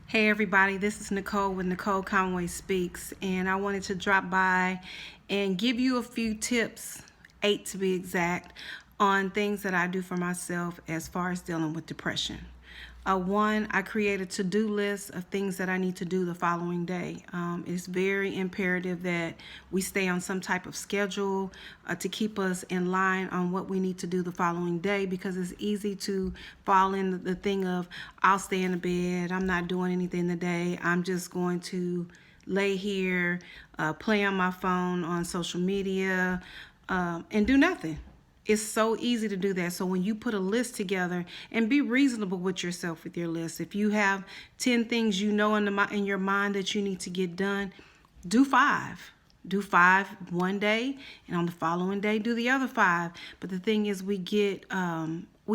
Hey everybody, this is Nicole with Nicole Conway Speaks, and I wanted to drop by and give you a few tips, 8 to be exact, on things that I do for myself as far as dealing with depression. One, I create a to-do list of things that I need to do the following day. It's very imperative that we stay on some type of schedule to keep us in line on what we need to do the following day, because it's easy to fall in the thing of, I'll stay in the bed, I'm not doing anything today, I'm just going to lay here, play on my phone, on social media, and do nothing. It's so easy to do that. So when you put a list together, and be reasonable with yourself with your list. If you have 10 things you know in your mind that you need to get done, do 5. Do 5 one day, and on the following day do the other 5. But the thing is, we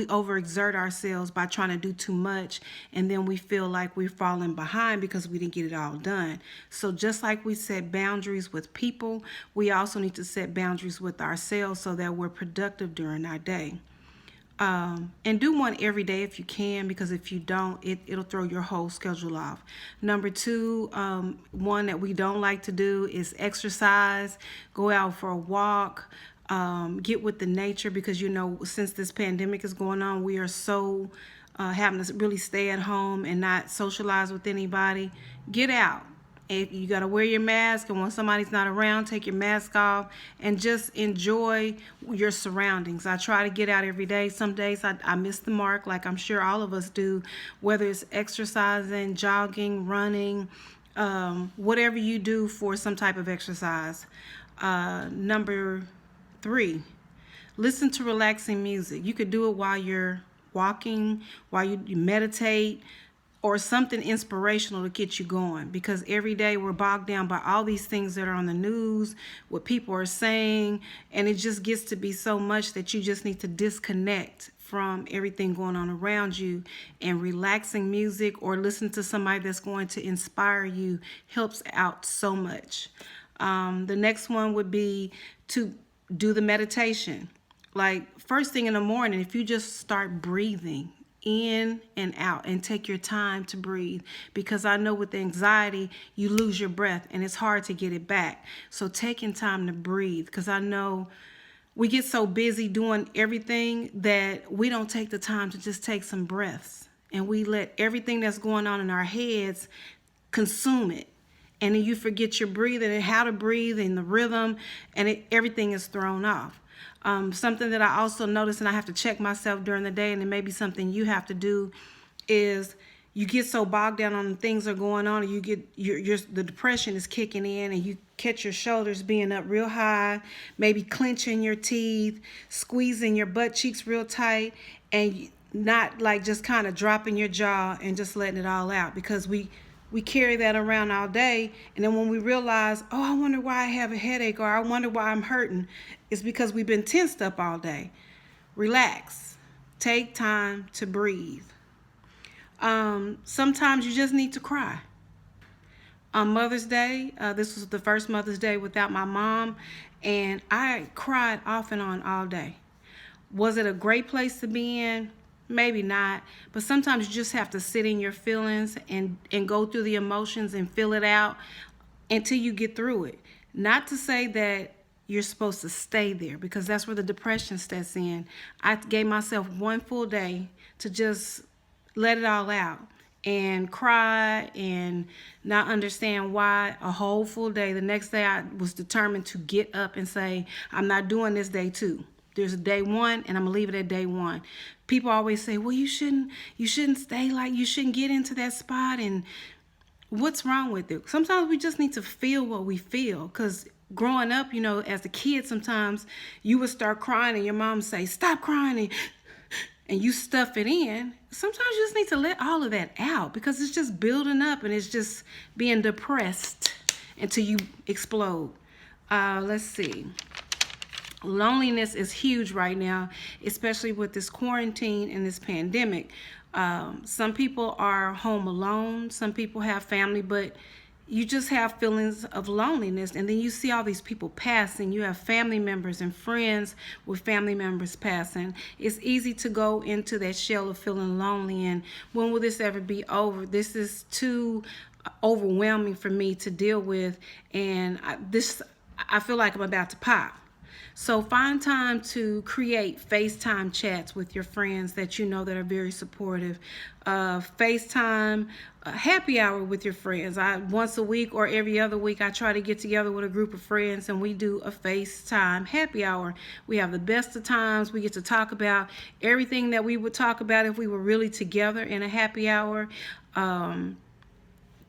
overexert ourselves by trying to do too much, and then we feel like we're falling behind because we didn't get it all done. So just like we set boundaries with people, we also need to set boundaries with ourselves so that we're productive during our day. And do one every day if you can, because if you don't, it'll throw your whole schedule off. Number 2, one that we don't like to do is exercise. Go out for a walk. Get with the nature, because since this pandemic is going on, we are so having to really stay at home and not socialize with anybody. Get out. If you got to wear your mask, and when somebody's not around, take your mask off and just enjoy your surroundings. I try to get out every day. Some days I miss the mark, like I'm sure all of us do, whether it's exercising, jogging, running, whatever you do for some type of exercise. Number 3, listen to relaxing music. You could do it while you're walking, while you meditate, or something inspirational to get you going, because every day we're bogged down by all these things that are on the news, what people are saying, and it just gets to be so much that you just need to disconnect from everything going on around you. And relaxing music or listen to somebody that's going to inspire you helps out so much. The next one would be to do the meditation. Like first thing in the morning, if you just start breathing in and out and take your time to breathe, because I know with anxiety you lose your breath and it's hard to get it back. So taking time to breathe, because I know we get so busy doing everything that we don't take the time to just take some breaths, and we let everything that's going on in our heads consume it, and then you forget your breathing and how to breathe and the rhythm, and everything is thrown off. Something that I also notice, and I have to check myself during the day, and it may be something you have to do, is you get so bogged down on things that are going on, and you get the depression is kicking in, and you catch your shoulders being up real high, maybe clenching your teeth, squeezing your butt cheeks real tight, and not like just kind of dropping your jaw and just letting it all out, because we carry that around all day, and then when we realize, oh, I wonder why I have a headache, or I wonder why I'm hurting, it's because we've been tensed up all day. Relax. Take time to breathe. Sometimes you just need to cry. On Mother's Day, this was the first Mother's Day without my mom, and I cried off and on all day. Was it a great place to be in? Maybe not, but sometimes you just have to sit in your feelings and go through the emotions and feel it out until you get through it. Not to say that you're supposed to stay there, because that's where the depression sets in. I gave myself one full day to just let it all out and cry and not understand why. A whole full day. The next day I was determined to get up and say, I'm not doing this day 2. There's a day 1, and I'm gonna leave it at day 1. People always say, well, you shouldn't stay, like you shouldn't get into that spot, and what's wrong with it? Sometimes we just need to feel what we feel, because growing up, as a kid, sometimes you would start crying and your mom would say, stop crying, and you stuff it in. Sometimes you just need to let all of that out, because it's just building up and it's just being depressed until you explode. Let's see. Loneliness is huge right now, especially with this quarantine and this pandemic. Some people are home alone. Some people have family, but you just have feelings of loneliness, and then you see all these people passing. You have family members and friends with family members passing. It's easy to go into that shell of feeling lonely, and when will this ever be over? This is too overwhelming for me to deal with, and I feel like I'm about to pop. So find time to create FaceTime chats with your friends that you know that are very supportive. FaceTime happy hour with your friends. Once a week or every other week, I try to get together with a group of friends and we do a FaceTime happy hour. We have the best of times. We get to talk about everything that we would talk about if we were really together in a happy hour.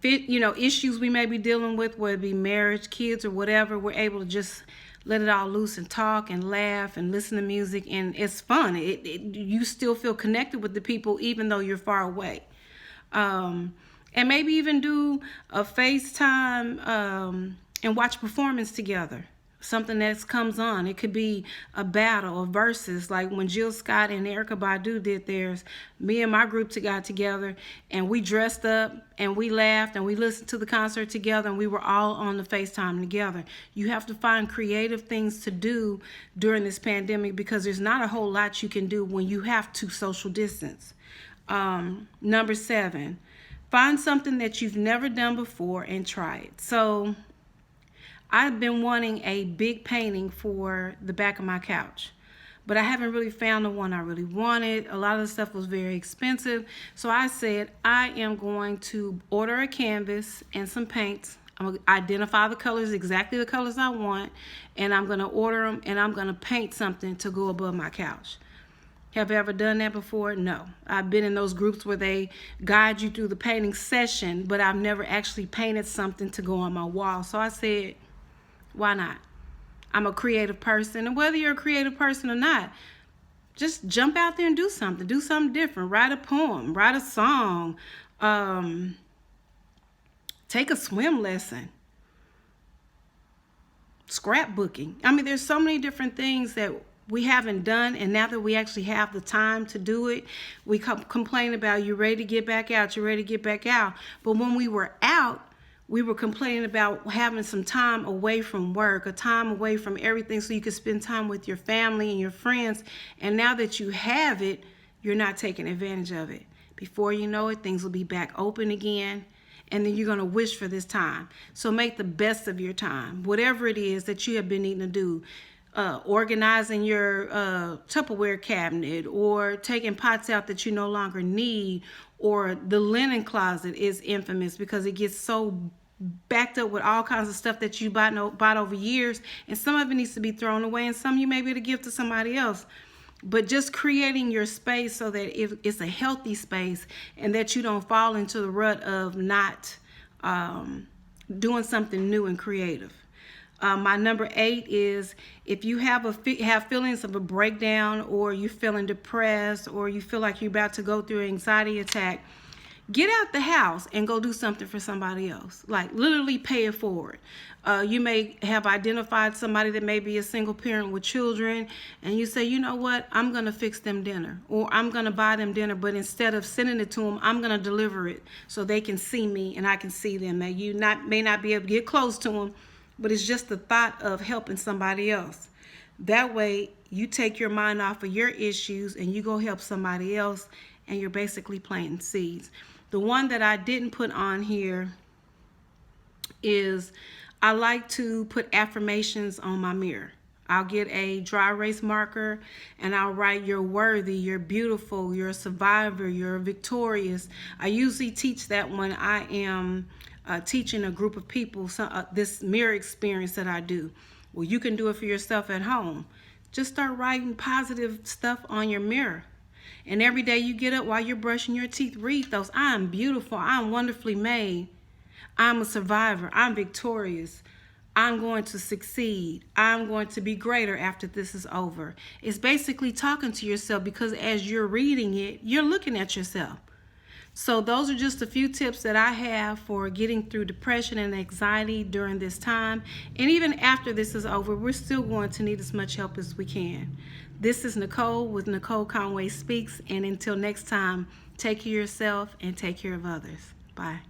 Issues we may be dealing with, whether it be marriage, kids, or whatever, we're able to just let it all loose and talk and laugh and listen to music, and it's fun. You still feel connected with the people even though you're far away. And maybe even do a FaceTime and watch performance together. Something that comes on. It could be a battle, a versus, like when Jill Scott and Erykah Badu did theirs. Me and my group got together and we dressed up and we laughed and we listened to the concert together and we were all on the FaceTime together. You have to find creative things to do during this pandemic because there's not a whole lot you can do when you have to social distance. Number 7, find something that you've never done before and try it. So I've been wanting a big painting for the back of my couch, but I haven't really found the one I really wanted. A lot of the stuff was very expensive. So I said, I am going to order a canvas and some paints. I'm going to identify the colors, exactly the colors I want, and I'm going to order them and I'm going to paint something to go above my couch. Have you ever done that before? No. I've been in those groups where they guide you through the painting session, but I've never actually painted something to go on my wall. So I said, why not? I'm a creative person, and whether you're a creative person or not, just jump out there and do something. Do something different. Write a poem. Write a song. Take a swim lesson. Scrapbooking. I mean, there's so many different things that we haven't done, and now that we actually have the time to do it, we complain about, you're ready to get back out, you're ready to get back out. But when we were out, we were complaining about having some time away from work, a time away from everything so you could spend time with your family and your friends. And now that you have it, you're not taking advantage of it. Before you know it, things will be back open again, and then you're going to wish for this time. So make the best of your time, whatever it is that you have been needing to do. Organizing your Tupperware cabinet, or taking pots out that you no longer need, or the linen closet is infamous because it gets so backed up with all kinds of stuff that you bought over years, and some of it needs to be thrown away and some you may be able to give to somebody else. But just creating your space so that it's a healthy space and that you don't fall into the rut of not doing something new and creative. My number 8 is, if you have feelings of a breakdown, or you're feeling depressed, or you feel like you're about to go through an anxiety attack, get out the house and go do something for somebody else. Like literally pay it forward. You may have identified somebody that may be a single parent with children, and you say, you know what, I'm going to fix them dinner, or I'm going to buy them dinner, but instead of sending it to them, I'm going to deliver it so they can see me and I can see them. You may not be able to get close to them, but it's just the thought of helping somebody else. That way you take your mind off of your issues and you go help somebody else, and you're basically planting seeds. The one that I didn't put on here is, I like to put affirmations on my mirror. I'll get a dry erase marker and I'll write, you're worthy, you're beautiful, you're a survivor, you're victorious. I usually teach that when I am teaching a group of people this mirror experience that I do. Well, you can do it for yourself at home. Just start writing positive stuff on your mirror. And every day you get up while you're brushing your teeth, read those. I am beautiful. I'm wonderfully made. I'm a survivor. I'm victorious. I'm going to succeed. I'm going to be greater after this is over. It's basically talking to yourself, because as you're reading it, you're looking at yourself. So those are just a few tips that I have for getting through depression and anxiety during this time. And even after this is over, we're still going to need as much help as we can. This is Nicole with Nicole Conway Speaks. And until next time, take care of yourself and take care of others. Bye.